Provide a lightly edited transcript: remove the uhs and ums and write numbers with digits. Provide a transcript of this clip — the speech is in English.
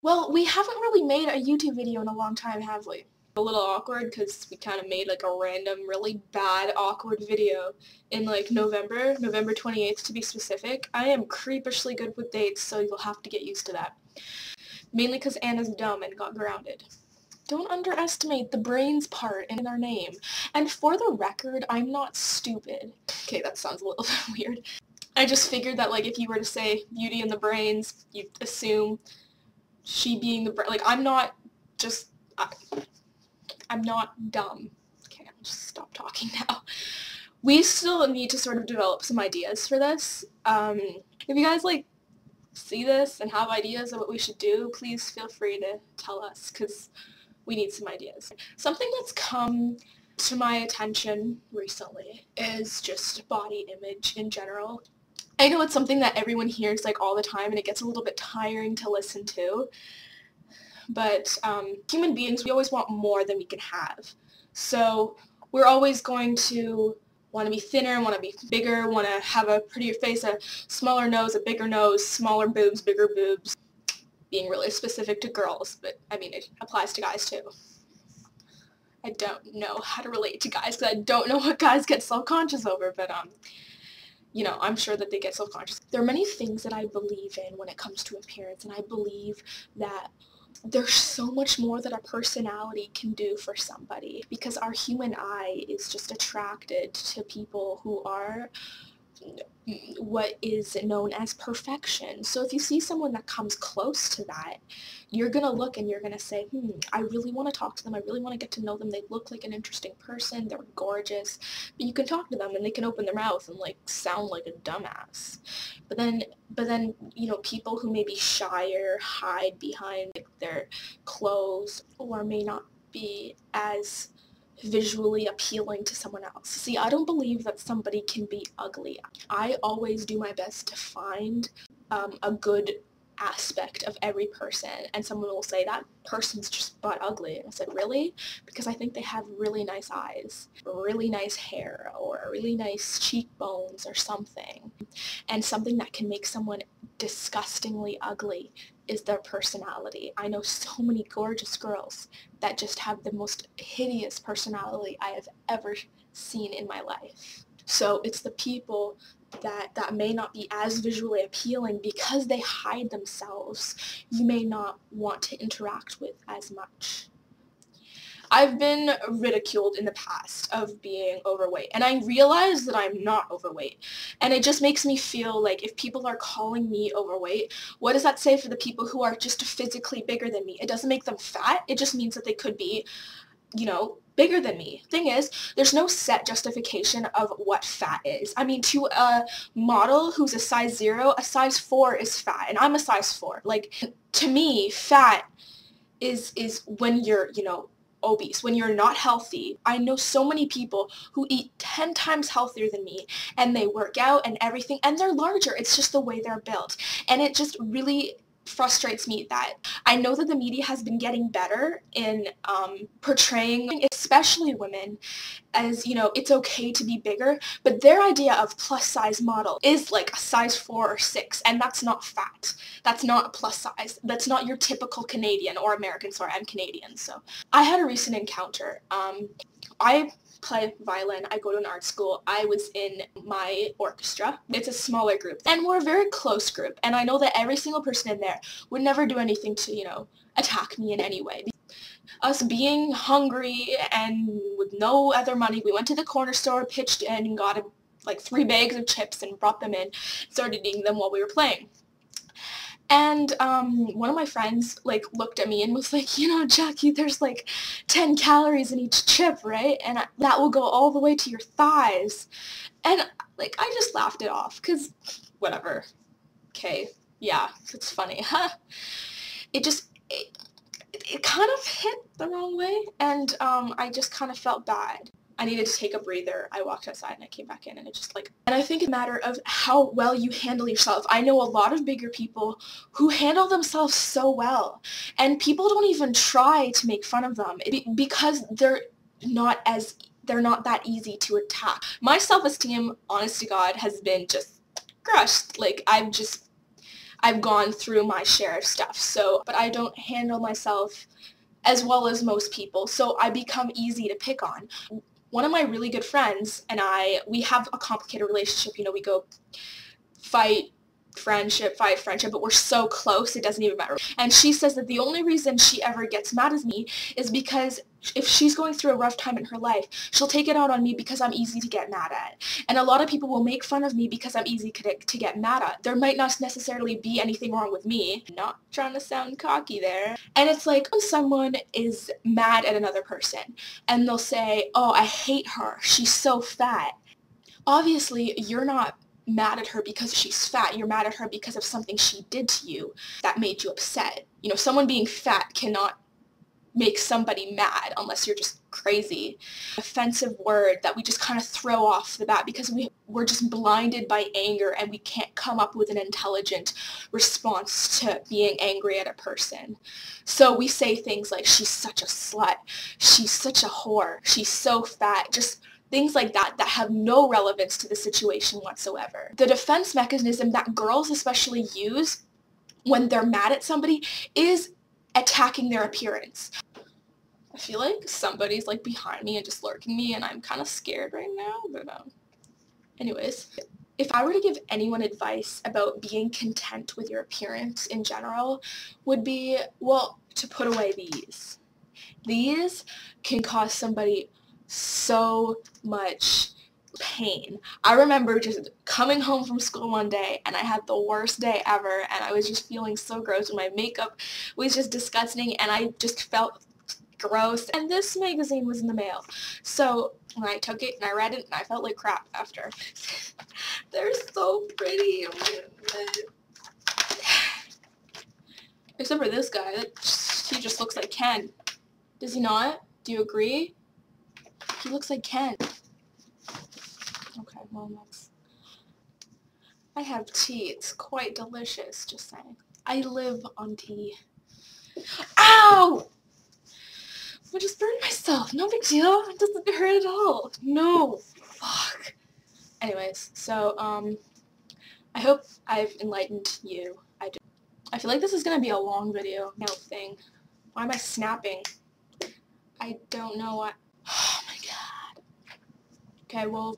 Well, we haven't really made a YouTube video in a long time, have we? A little awkward because we kind of made like a random, really bad, awkward video in like November 28th to be specific. I am creepishly good with dates, so you'll have to get used to that. Mainly because Anna's dumb and got grounded. Don't underestimate the brains part in our name. And for the record, I'm not stupid. Okay, that sounds a little bit weird. I just figured that like if you were to say Beauty and the Brains, you'd assume she being the like I'm not just I'm not dumb. Okay, I'll just stop talking now. We still need to sort of develop some ideas for this. If you guys like see this and have ideas of what we should do, please feel free to tell us because we need some ideas. Something that's come to my attention recently is just body image in general. I know it's something that everyone hears like all the time and it gets a little bit tiring to listen to, but human beings, we always want more than we can have. So we're always going to want to be thinner, want to be bigger, want to have a prettier face, a smaller nose, a bigger nose, smaller boobs, bigger boobs. Being really specific to girls, but I mean it applies to guys too. I don't know how to relate to guys because I don't know what guys get self-conscious over, but you know, I'm sure that they get self-conscious. There are many things that I believe in when it comes to appearance, and I believe that there's so much more that a personality can do for somebody because our human eye is just attracted to people who are what is known as perfection. So if you see someone that comes close to that, you're going to look and you're going to say, I really want to talk to them. I really want to get to know them. They look like an interesting person. They're gorgeous. But you can talk to them and they can open their mouth and like sound like a dumbass. But then, you know, people who may be shyer, hide behind like, their clothes or may not be as visually appealing to someone else. See, I don't believe that somebody can be ugly. I always do my best to find a good aspect of every person, and someone will say that person's just butt ugly, and I said, really? Because I think they have really nice eyes, really nice hair, or really nice cheekbones or something. And something that can make someone disgustingly ugly is their personality. I know so many gorgeous girls that just have the most hideous personality I have ever seen in my life. So it's the people that may not be as visually appealing because they hide themselves, you may not want to interact with as much. I've been ridiculed in the past of being overweight, and I realize that I'm not overweight, and it just makes me feel like if people are calling me overweight, what does that say for the people who are just physically bigger than me? It doesn't make them fat, it just means that they could be, you know, bigger than me. Thing is, there's no set justification of what fat is. I mean, to a model who's a size 0, a size 4 is fat, and I'm a size 4. Like, to me, fat is when you're, you know, obese, when you're not healthy. I know so many people who eat 10 times healthier than me, and they work out and everything, and they're larger. It's just the way they're built. And it just really frustrates me that I know that the media has been getting better in portraying, especially women, as, you know, it's okay to be bigger, but their idea of plus size model is like a size 4 or 6, and that's not fat. That's not plus size. That's not your typical Canadian or American. Sorry, I'm Canadian. So I had a recent encounter. I play violin, I go to an art school, I was in my orchestra. It's a smaller group, and we're a very close group, and I know that every single person in there would never do anything to, you know, attack me in any way. Us being hungry and with no other money, we went to the corner store, pitched in, and got like 3 bags of chips and brought them in, started eating them while we were playing. And one of my friends like looked at me and was like, you know, Jackie, there's like 10 calories in each chip, right? And that will go all the way to your thighs. And like I just laughed it off because whatever. Okay, yeah, it's funny. Huh? It just it kind of hit the wrong way, and I just kind of felt bad. I needed to take a breather. I walked outside and I came back in, and it just like, and I think it's a matter of how well you handle yourself. I know a lot of bigger people who handle themselves so well, and people don't even try to make fun of them because they're not that easy to attack. My self-esteem, honest to God, has been just crushed. Like I've gone through my share of stuff, so, but I don't handle myself as well as most people, so I become easy to pick on. One of my really good friends and we have a complicated relationship. You know, we go fight friendship, but we're so close it doesn't even matter. And she says that the only reason she ever gets mad at me is because if she's going through a rough time in her life, she'll take it out on me because I'm easy to get mad at. And a lot of people will make fun of me because I'm easy to get mad at. There might not necessarily be anything wrong with me. Not trying to sound cocky there. And it's like when someone is mad at another person and they'll say, oh, I hate her, she's so fat. Obviously, you're not mad at her because she's fat. You're mad at her because of something she did to you that made you upset. You know, someone being fat cannot make somebody mad unless you're just crazy. Offensive word that we just kind of throw off the bat because we're just blinded by anger and we can't come up with an intelligent response to being angry at a person. So we say things like, she's such a slut, she's such a whore, she's so fat, just things like that that have no relevance to the situation whatsoever. The defense mechanism that girls especially use when they're mad at somebody is attacking their appearance. I feel like somebody's like behind me and just lurking me and I'm kind of scared right now, but anyways. If I were to give anyone advice about being content with your appearance in general, would be, well, to put away these. These can cause somebody so much pain. I remember just coming home from school one day and I had the worst day ever and I was just feeling so gross and my makeup was just disgusting and I just felt gross, and this magazine was in the mail. So when I took it and I read it and I felt like crap after. They're so pretty. Except for this guy, he just looks like Ken. Does he not? Do you agree? He looks like Ken. Okay, well that's... I have tea. It's quite delicious, just saying. I live on tea. Ow! I just burned myself. No big deal. It doesn't hurt at all. No. Fuck. Anyways, so, I hope I've enlightened you. I feel like this is gonna be a long video. No thing. Why am I snapping? I don't know what. Oh my god. Okay, well...